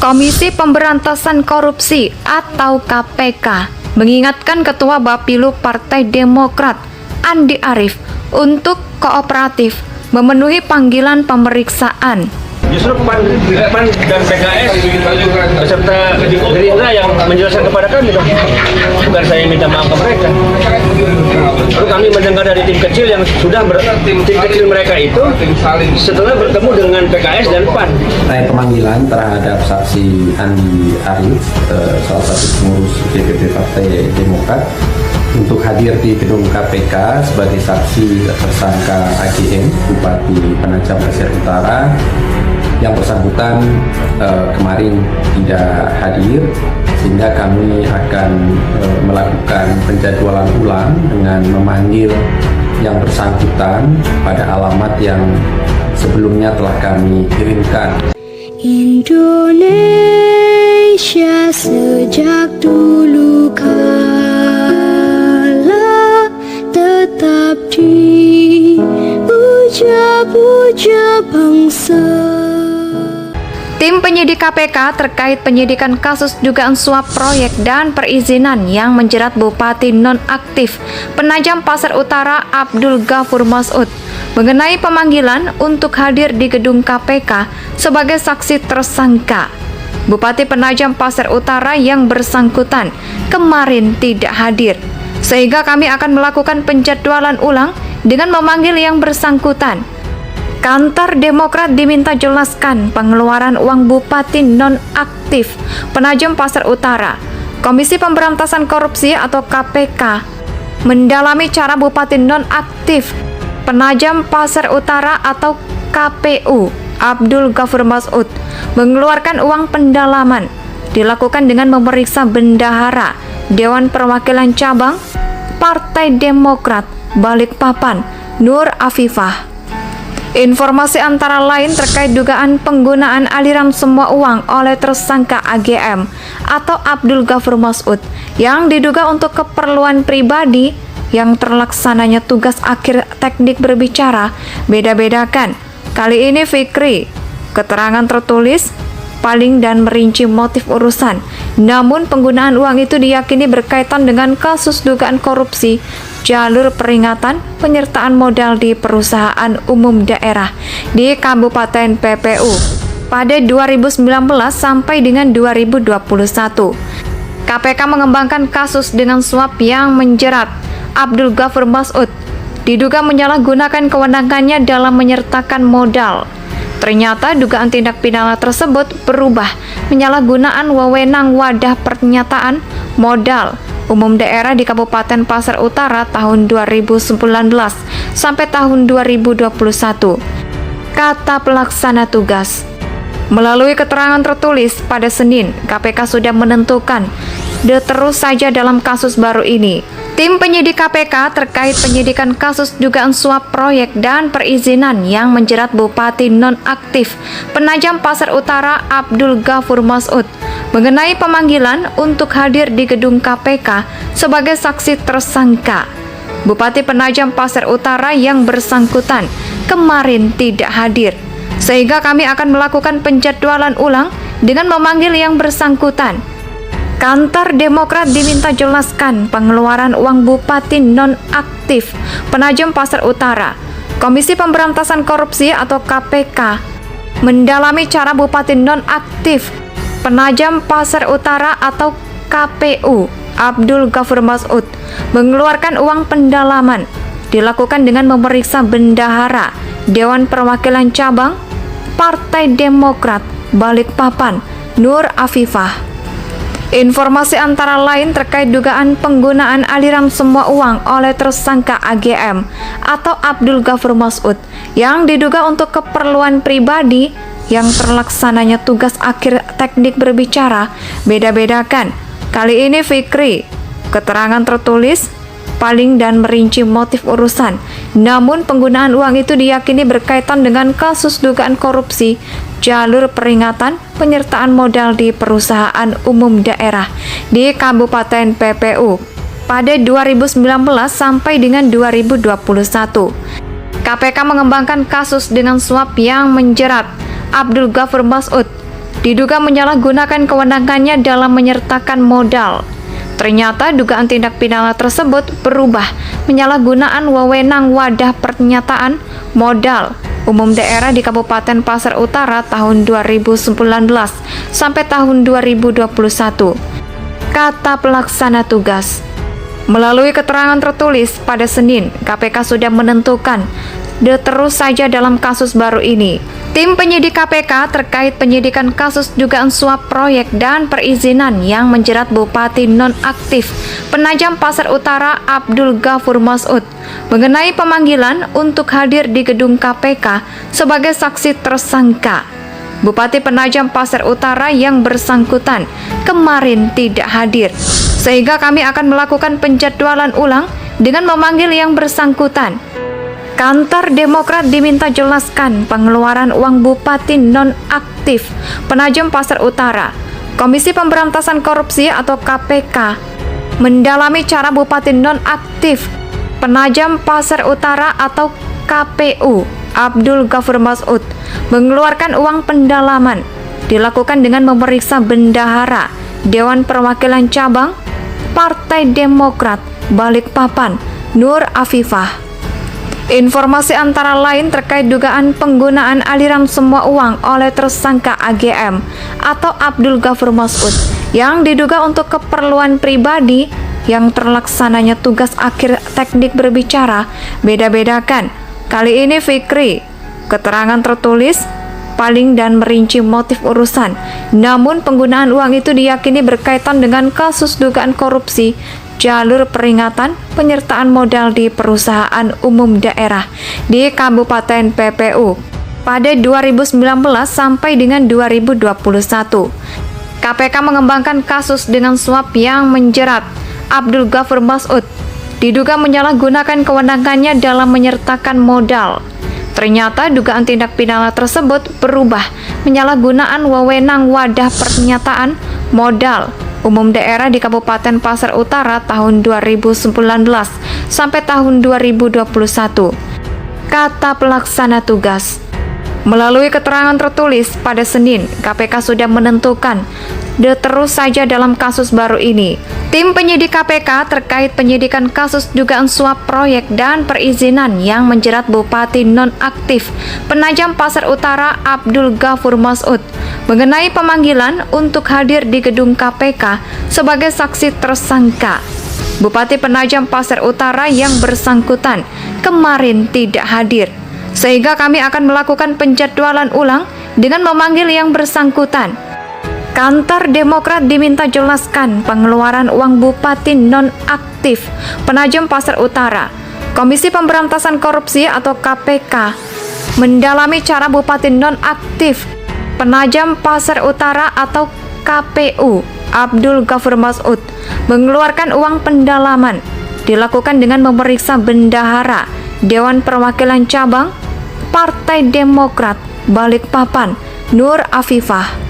Komisi Pemberantasan Korupsi atau KPK mengingatkan Ketua Bapilu Partai Demokrat Andi Arief untuk kooperatif memenuhi panggilan pemeriksaan. Justru PAN dan PKS beserta Gerindra yang menjelaskan kepada kami dong. Bukan saya minta maaf ke mereka. Lalu kami mendengar dari tim kecil yang sudah tim kecil mereka itu setelah bertemu dengan PKS dan PAN. Terkait pemanggilan terhadap saksi Andi Arief, salah satu pengurus DPP Partai Demokrat, untuk hadir di gedung KPK sebagai saksi tersangka AGM Bupati Penajam Pasir Utara. Yang bersangkutan kemarin tidak hadir, sehingga kami akan melakukan penjadwalan ulang dengan memanggil yang bersangkutan pada alamat yang sebelumnya telah kami kirimkan. Indonesia sejak dulu kala tetap dipuja-puja bangsa. Tim penyidik KPK terkait penyidikan kasus dugaan suap proyek dan perizinan yang menjerat Bupati nonaktif Penajam Pasir Utara Abdul Ghafur Mas'ud mengenai pemanggilan untuk hadir di gedung KPK sebagai saksi tersangka. Bupati Penajam Pasir Utara yang bersangkutan kemarin tidak hadir, sehingga kami akan melakukan penjadwalan ulang dengan memanggil yang bersangkutan. Kantor Demokrat diminta jelaskan pengeluaran uang Bupati nonaktif Penajam Pasir Utara. Komisi Pemberantasan Korupsi atau KPK mendalami cara Bupati nonaktif Penajam Pasir Utara atau KPU Abdul Ghafur Mas'ud mengeluarkan uang pendalaman. Dilakukan dengan memeriksa bendahara Dewan Perwakilan Cabang Partai Demokrat Balikpapan Nur Afifah. Informasi antara lain terkait dugaan penggunaan aliran semua uang oleh tersangka AGM atau Abdul Ghafur Mas'ud yang diduga untuk keperluan pribadi yang terlaksananya tugas akhir teknik berbicara beda-bedakan. Kali ini Fikri, keterangan tertulis paling dan merinci motif urusan. Namun penggunaan uang itu diyakini berkaitan dengan kasus dugaan korupsi jalur peringatan penyertaan modal di perusahaan umum daerah di Kabupaten PPU pada 2019 sampai dengan 2021. KPK mengembangkan kasus dengan suap yang menjerat Abdul Ghafur Mas'ud diduga menyalahgunakan kewenangannya dalam menyertakan modal. Ternyata dugaan tindak pidana tersebut berubah penyalahgunaan wewenang wadah pernyataan modal umum daerah di Kabupaten Pasir Utara tahun 2019 sampai tahun 2021. Kata pelaksana tugas. Melalui keterangan tertulis pada Senin, KPK sudah menentukan terus saja dalam kasus baru ini. Tim penyidik KPK terkait penyidikan kasus dugaan suap proyek dan perizinan yang menjerat Bupati nonaktif Penajam Pasir Utara Abdul Ghafur Mas'ud mengenai pemanggilan untuk hadir di gedung KPK sebagai saksi tersangka. Bupati Penajam Pasir Utara yang bersangkutan kemarin tidak hadir, sehingga kami akan melakukan penjadwalan ulang dengan memanggil yang bersangkutan. Kantor Demokrat diminta jelaskan pengeluaran uang Bupati nonaktif Penajam Pasir Utara. Komisi Pemberantasan Korupsi atau KPK mendalami cara Bupati nonaktif Penajam Pasir Utara atau KPU Abdul Ghafur Mas'ud mengeluarkan uang pendalaman. Dilakukan dengan memeriksa bendahara Dewan Perwakilan Cabang Partai Demokrat Balikpapan Nur Afifah. Informasi antara lain terkait dugaan penggunaan aliran semua uang oleh tersangka AGM atau Abdul Ghafur Mas'ud yang diduga untuk keperluan pribadi yang terlaksananya tugas akhir teknik berbicara beda-bedakan. Kali ini Fikri, keterangan tertulis paling dan merinci motif urusan. Namun penggunaan uang itu diyakini berkaitan dengan kasus dugaan korupsi jalur peringatan penyertaan modal di perusahaan umum daerah di Kabupaten PPU pada 2019 sampai dengan 2021. KPK mengembangkan kasus dengan suap yang menjerat Abdul Ghafur Mas'ud diduga menyalahgunakan kewenangannya dalam menyertakan modal. Ternyata dugaan tindak pidana tersebut berubah menyalahgunaan wewenang wadah pernyataan modal umum daerah di Kabupaten Pasar Utara tahun 2019 sampai tahun 2021. Kata pelaksana tugas. Melalui keterangan tertulis pada Senin, KPK sudah menentukan terus saja dalam kasus baru ini. Tim penyidik KPK terkait penyidikan kasus dugaan suap proyek dan perizinan yang menjerat Bupati nonaktif Penajam Pasar Utara Abdul Ghafur Masud mengenai pemanggilan untuk hadir di gedung KPK sebagai saksi tersangka. Bupati Penajam Pasar Utara yang bersangkutan kemarin tidak hadir, sehingga kami akan melakukan penjadwalan ulang dengan memanggil yang bersangkutan. Kantor Demokrat diminta jelaskan pengeluaran uang Bupati nonaktif Penajam Pasar Utara. Komisi Pemberantasan Korupsi atau KPK mendalami cara Bupati nonaktif Penajam Pasar Utara atau KPU Abdul Ghafur Masud mengeluarkan uang pendalaman. Dilakukan dengan memeriksa bendahara Dewan Perwakilan Cabang Partai Demokrat Balikpapan Nur Afifah. Informasi antara lain terkait dugaan penggunaan aliran semua uang oleh tersangka AGM atau Abdul Ghafur Masud yang diduga untuk keperluan pribadi yang terlaksananya tugas akhir teknik berbicara beda-bedakan. Kali ini Fikri, keterangan tertulis paling dan merinci motif urusan. Namun penggunaan uang itu diyakini berkaitan dengan kasus dugaan korupsi jalur peringatan penyertaan modal di perusahaan umum daerah di Kabupaten PPU pada 2019 sampai dengan 2021. KPK mengembangkan kasus dengan suap yang menjerat Abdul Ghafur Masud diduga menyalahgunakan kewenangannya dalam menyertakan modal. Ternyata dugaan tindak pidana tersebut berubah menyalahgunaan wewenang wadah pernyataan modal umum daerah di Kabupaten Pasar Utara tahun 2019 sampai tahun 2021. Kata pelaksana tugas. Melalui keterangan tertulis pada Senin, KPK sudah menentukan terus saja dalam kasus baru ini. Tim penyidik KPK terkait penyidikan kasus dugaan suap proyek dan perizinan yang menjerat Bupati nonaktif Penajam Pasar Utara Abdul Ghafur Masud mengenai pemanggilan untuk hadir di gedung KPK sebagai saksi tersangka. Bupati Penajam Pasar Utara yang bersangkutan kemarin tidak hadir, sehingga kami akan melakukan penjadwalan ulang dengan memanggil yang bersangkutan. Kantor Demokrat diminta jelaskan pengeluaran uang Bupati nonaktif Penajam Pasar Utara. Komisi Pemberantasan Korupsi atau KPK mendalami cara Bupati nonaktif Penajam Pasar Utara atau KPU Abdul Ghafur Masud mengeluarkan uang pendalaman. Dilakukan dengan memeriksa bendahara Dewan Perwakilan Cabang Partai Demokrat Balikpapan Nur Afifah.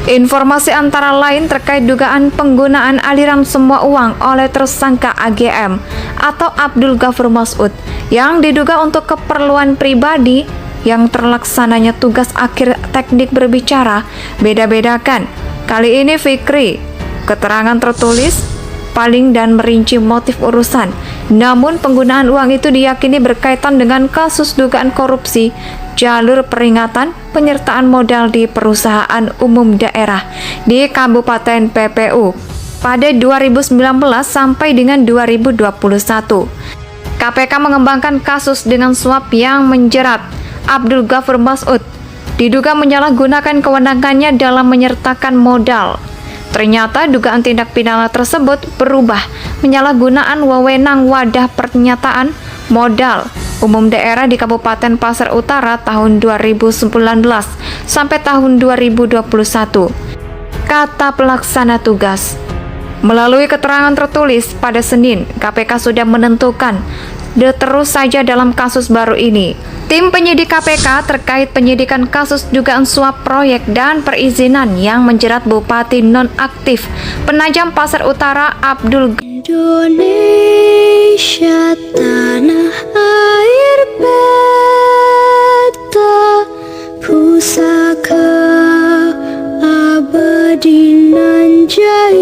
Informasi antara lain terkait dugaan penggunaan aliran semua uang oleh tersangka AGM atau Abdul Ghafur Masud yang diduga untuk keperluan pribadi yang terlaksananya tugas akhir teknik berbicara beda-bedakan. Kali ini Fikri, keterangan tertulis paling dan merinci motif urusan. Namun penggunaan uang itu diyakini berkaitan dengan kasus dugaan korupsi jalur peringatan penyertaan modal di perusahaan umum daerah di Kabupaten PPU pada 2019 sampai dengan 2021. KPK mengembangkan kasus dengan suap yang menjerat Abdul Ghafur Masud diduga menyalahgunakan kewenangannya dalam menyertakan modal. Ternyata dugaan tindak pidana tersebut berubah menyalahgunaan wewenang wadah pernyataan modal umum daerah di Kabupaten Pasar Utara tahun 2019 sampai tahun 2021. Kata pelaksana tugas. Melalui keterangan tertulis pada Senin, KPK sudah menentukan terus saja dalam kasus baru ini. Tim penyidik KPK terkait penyidikan kasus dugaan suap proyek dan perizinan yang menjerat Bupati nonaktif Penajam Pasar Utara Abdul Indonesia tanah air beta pusaka keadilan jaya.